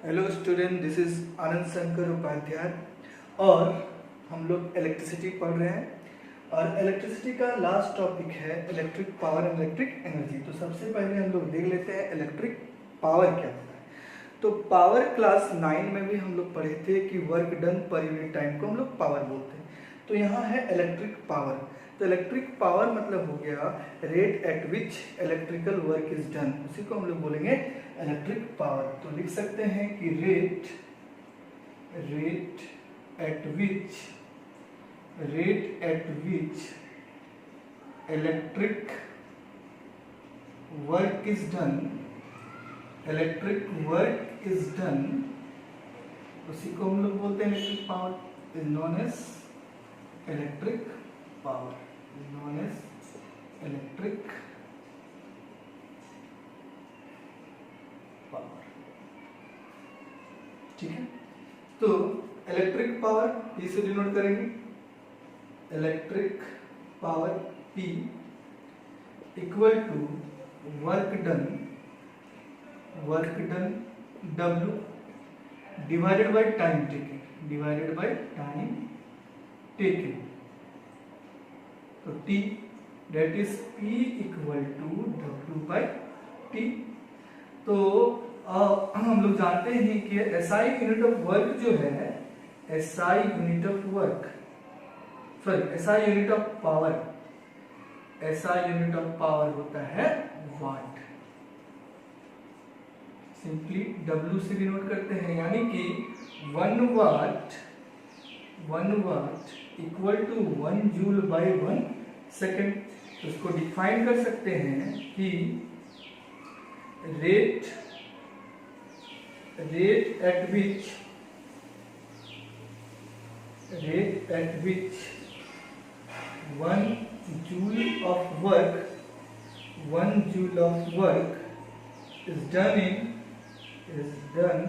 Hello student, this is Anand Shankar Upadhyay और हम लोग इलेक्ट्रिसिटी पढ़ रहे हैं और इलेक्ट्रिसिटी का लास्ट टॉपिक है electric power and electric energy. तो सबसे पहले हम लोग देख लेते हैं इलेक्ट्रिक पावर क्या होता है। तो पावर क्लास 9 में भी हम लोग पढ़े थे कि work done per unit time को हम लोग पावर बोलते हैं। तो यहाँ है इलेक्ट्रिक पावर। तो इलेक्ट्रिक पावर मतलब हो गया rate at which electrical work is done, उसी को हम लोग बोलेंगे इलेक्ट्रिक पावर। तो लिख सकते हैं कि rate at which electric work is done, उसी को हम लोग बोलते हैं electric power, is known as electric power, ठीक है। तो इलेक्ट्रिक पावर P से डिनोट करेंगे, electric power P equal to work done W divided by time taken, तो T that is P equal to W by T। तो हम लोग जानते हैं कि SI यूनिट ऑफ वर्क जो है, SI यूनिट ऑफ पावर होता है वाट। सिंपली W से डिनोट करते हैं, यानी कि 1 watt equal to 1 joule by 1 second. तो इसको डिफाइन कर सकते हैं कि rate at which 1 joule of work is done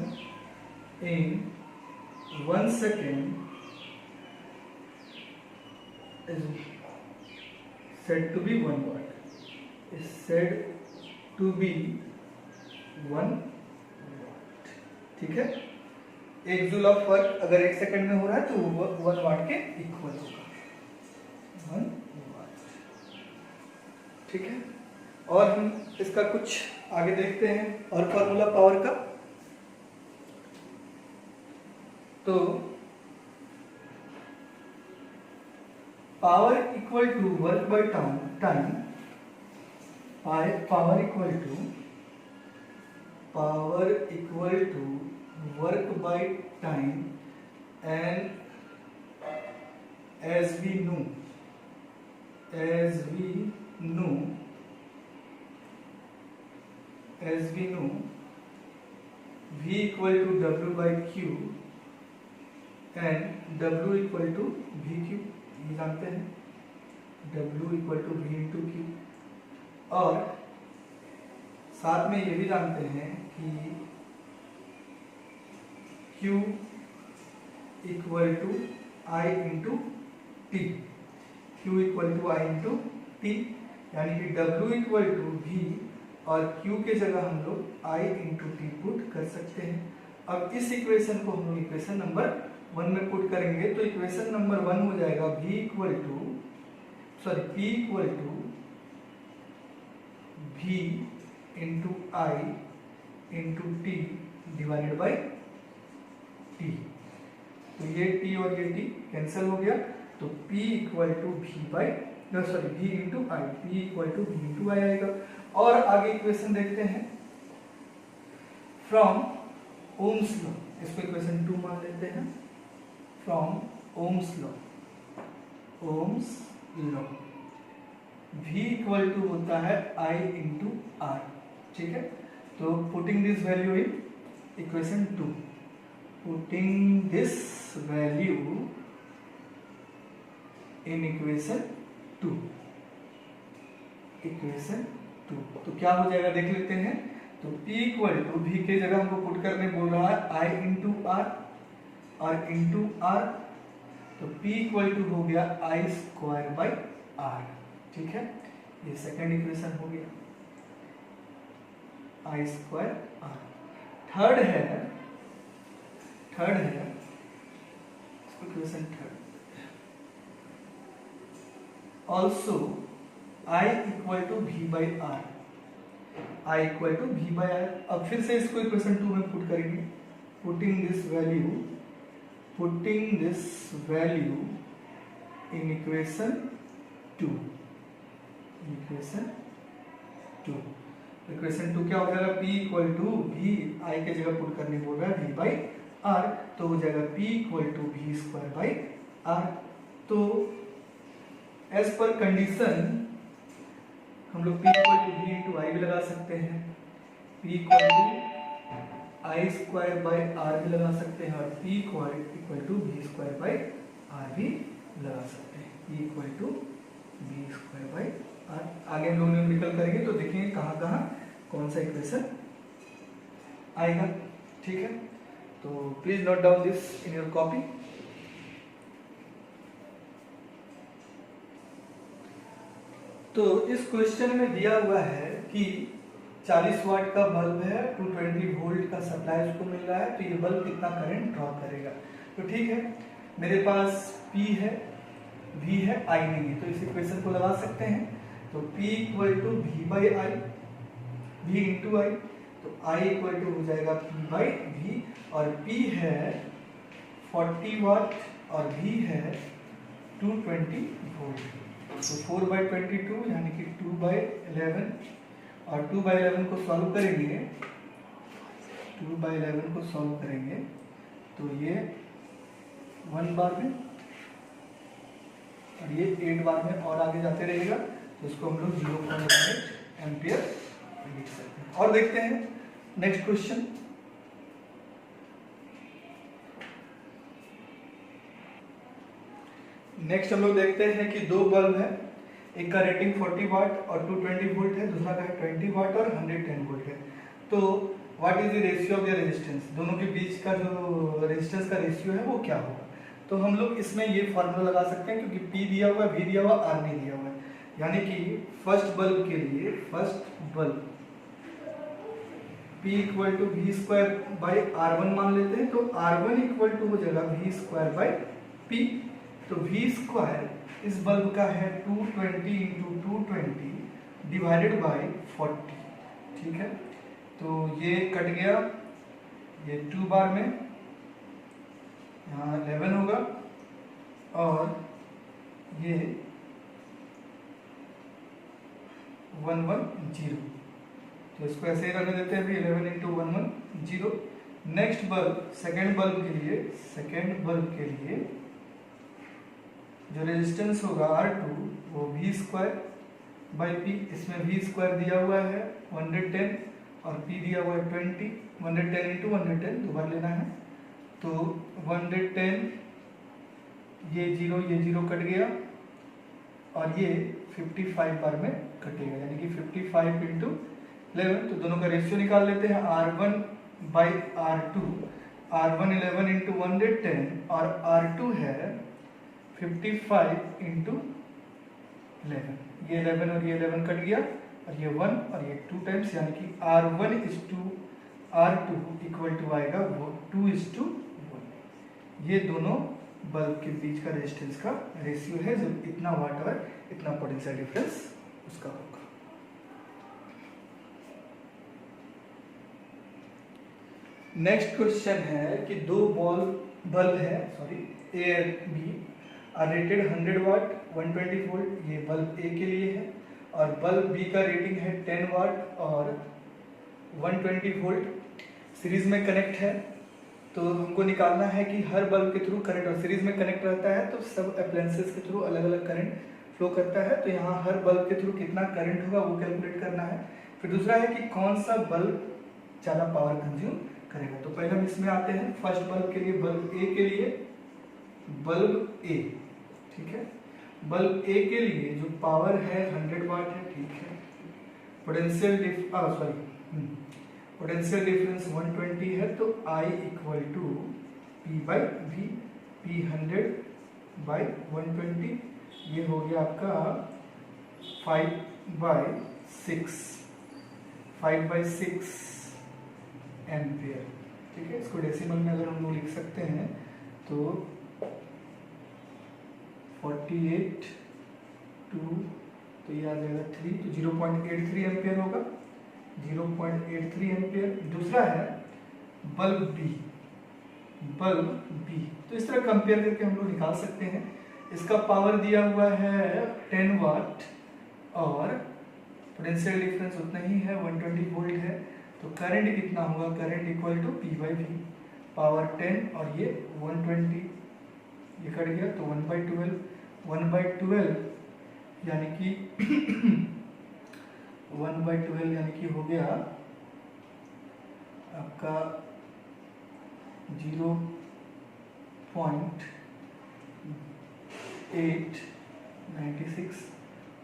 in 1 second is said to be 1 watt, is said to be 1 watt। ठीक है, 1 जूल ऑफ वर्क अगर 1 सेकंड में हो रहा है तो वो 1 वाट के इक्वल होगा, 1 वाट। ठीक है, और हम इसका कुछ आगे देखते हैं और फॉर्मूला पावर का। तो power equal to work by time, power equal to work by time, and as we know V equal to W by Q and W equal to VQ, ये जानते हैं, W equal to V into Q। और साथ में ये भी जानते हैं कि Q equal to I into T, यानी कि W equal to V और Q के जगह हम लोग I into T पुट कर सकते हैं। अब इस इक्वेशन को हम लोग इक्वेशन नंबर 1 में पुट करेंगे, तो इक्वेशन नंबर 1 हो जाएगा P equal to V into I into T divided by T। तो ये T और ये T कैंसिल हो गया, तो P equal to V into I, P equal to V into I आएगा। और आगे इक्वेशन देखते हैं फ्रॉम ओम्स लॉ, इसको इक्वेशन 2 मान लेते हैं। From Ohm's law V equal to होता है I इंटू R। ठीक है, तो putting this value in equation 2, equation 2। तो क्या हो जाएगा देख लेते हैं। तो P इक्वल टू V के जगह हमको पुट करने बोल रहा है I इंटू R और इंटू R, तो P इक्वल टू हो गया I स्क्वायर बाई R। ठीक है, ये सेकंड इक्वेशन हो गया, I स्क्वायर R। थर्ड है थर्ड है, equation third, also I equal to V by R, I equal to V by R. अब फिर से इसको इक्वेशन 2 में पुट करेंगे, putting this value in equation 2, equation 2 क्या हो जाएगा, P equal to V, I के जगह पुट करने बोल रहा है वी बाई आर, तो हो जाएगा P equal to V square by R. तो एज पर कंडीशन हम लोग P equal to V into I भी लगा सकते हैं, P equal to I square by R भी लगा सकते हैं, और P equal to V square by R भी लगा सकते हैं, P equal to V square by R. आगे हम लोग न्यूमेरिकल करेंगे तो देखेंगे कहाँ कहाँ कौन सा इक्वेशन आएगा, ठीक है। तो please note down this in your copy. तो इस क्वेश्चन में दिया हुआ है कि 40 वाट का बल्ब है, 220 वोल्ट का सप्लाई उसको मिल रहा है, तो ये बल्ब कितना करंट ड्रॉ करेगा। तो ठीक है, मेरे पास P है, V है, I नहीं है, तो इस इक्वेशन को लगा सकते हैं। तो P equal to V by I, V into I, तो I इक्वल टू हो जाएगा P बाई V, और P है 40 वाट और V है 220 वोल्ट, तो 4/22 यानी कि 2/11, और 2/11 को सॉल्व करेंगे, 2/11 को सॉल्व करेंगे तो ये 1 बार में और ये 8 बार में और आगे जाते रहेगा, तो इसको हम लोग 0.8 एम्पियर लिख सकते हैं। और देखते हैं नेक्स्ट क्वेश्चन। नेक्स्ट हम लोग देखते हैं कि दो बल्ब है, एक का रेटिंग 40 वाट और 220 वोल्ट है, दूसरा का है 20 वाट और 110 वोल्ट है। तो what is the ratio of the resistance, दोनों के बीच का जो रेजिस्टेंस का रेशियो है वो क्या होगा। तो हम लोग इसमें ये फार्मूला लगा सकते हैं, क्योंकि P दिया हुआ है, V दिया हुआ, R नहीं दिया हुआ है, यानी कि फर्स्ट बल्ब के लिए P equal to V square by R1 मान लेते हैं, तो R1 इक्वल टू हो जाएगा वी स्क्वायर बाई P। तो V स्क्वायर इस बल्ब का है 220 इंटू 220 डिवाइडेड बाई 40, ठीक है। तो ये कट गया, ये 2 बार में यहाँ 11 होगा, और ये 110, तो इसको ऐसे ही रहने देते हैं अभी, 11 into 110। Next bulb, second bulb के लिए जो रेजिस्टेंस होगा R2 वो V स्क्वायर बाई P, इसमें V स्क्वायर दिया हुआ है 110 और P दिया हुआ है 20, 110 इंटू 110 दो बार लेना है, तो 110, ये 0 कट गया, और ये 55 बार में कटेगा, यानी कि 55 इंटू 11, तो दोनों का रेशियो निकाल लेते हैं, R1 by R2, R1 11 into 110 और R2 है 55 इंटू 11, ये 11 और ये 11 कट गया, और ये 1 और ये 2 टाइम्स, यानी कि R1 is to R2 equal to आएगा वो 2:1। ये दोनों बल्ब के बीच का रेजिस्टेंस का रेशियो है, जो इतना वाट और इतना पोटेंशियल डिफरेंस उसका होगा। नेक्स्ट क्वेश्चन है कि दो बल्ब है, ए और B, are rated 100 watt 120 volt, ये बल्ब ए के लिए है, और बल्ब बी का रेटिंग है 10 वाट और 120 वोल्ट, सीरीज में कनेक्ट है। तो हमको निकालना है कि हर बल्ब के थ्रू करंट, और सीरीज में कनेक्ट रहता है तो सब अप्लायंसेस के थ्रू अलग अलग करंट फ्लो करता है, तो यहाँ हर बल्ब के थ्रू कितना करंट होगा वो कैलकुलेट करना है। फिर दूसरा है कि कौन सा बल्ब ज़्यादा पावर कंज्यूम करेगा। तो पहले हम इसमें आते हैं, फर्स्ट बल्ब के लिए, बल्ब ए के लिए, बल्ब ए, ठीक है, बल्ब ए के लिए जो पावर है 100 वाट है, ठीक है, पोटेंशियल डिफरेंस 120 है, तो I equal to P by V, P 100 by 120, ये हो गया आपका 5/6 एम्पियर, ठीक है, इसको डेसिमल में अगर हम लोग लिख सकते हैं तो 48 2 तो ये आ जाएगा 3, तो 0.83 एम्पियर होगा, 0.83 एम्पियर। दूसरा है बल्ब बी, तो इस तरह कंपेयर करके हम लोग निकाल सकते हैं। इसका पावर दिया हुआ है 10 वाट और पोटेंशियल डिफरेंस उतना ही है, 120 वोल्ट है। तो करंट कितना होगा, current equal to P by V, power 10 और ये 120, ये कट गया तो 1/12 यानी कि 1/12 यानी कि हो गया आपका 0.896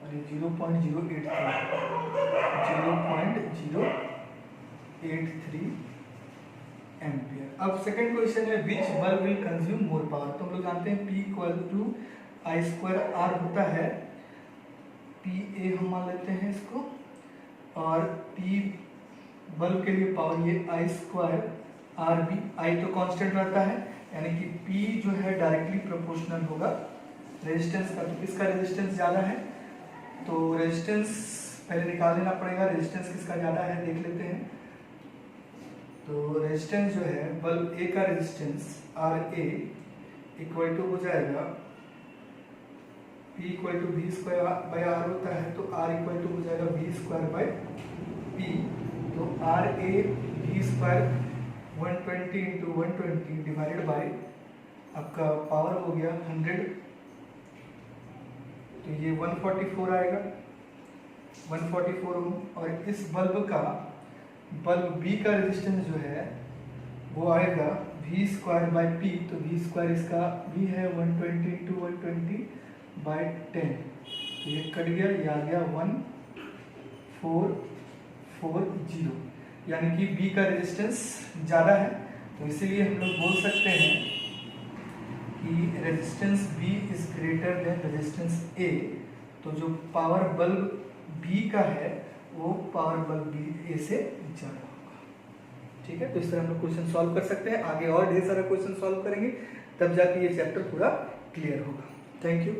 और ये 0.083 एम्पियर। अब सेकंड क्वेश्चन है which bulb will consume more power. तो हम लोग जानते हैं P इक्वल टू I²R होता है, PA हम मान लेते हैं इसको, और P बल्ब के लिए पावर ये I²RB, I तो कांस्टेंट रहता है यानी कि P जो है डायरेक्टली प्रोपोर्शनल होगा रेजिस्टेंस का। तो किसका रेजिस्टेंस ज़्यादा है, तो रेजिस्टेंस पहले निकाल लेना पड़ेगा, रेजिस्टेंस किसका ज़्यादा है देख लेते हैं। तो रेजिस्टेंस जो है बल्ब ए का रेजिस्टेंस RA इक्वल टू हो जाएगा P equal to V² by R होता है, तो R इक्वल टू हो जाएगा V² बाई P। तो RA V² 120 into 120 divided by आपका पावर हो गया 100, तो ये 144 आएगा, 144 ओम। और इस बल्ब B का रेजिस्टेंस जो है वो आएगा V² बाई P, तो V² इसका V है 120 इंटू 120 बाई 10, तो ये कट गया, ये आ गया 1440, यानी कि B का रेजिस्टेंस ज़्यादा है। तो इसीलिए हम लोग बोल सकते हैं कि resistance B is greater than resistance A। तो जो पावर बल्ब B का है वो पावर बल्ब A से ज़्यादा होगा। ठीक है, तो इस तरह हम लोग क्वेश्चन सॉल्व कर सकते हैं। आगे और ढेर सारा क्वेश्चन सॉल्व करेंगे, तब जाके ये चैप्टर पूरा क्लियर होगा। Thank you.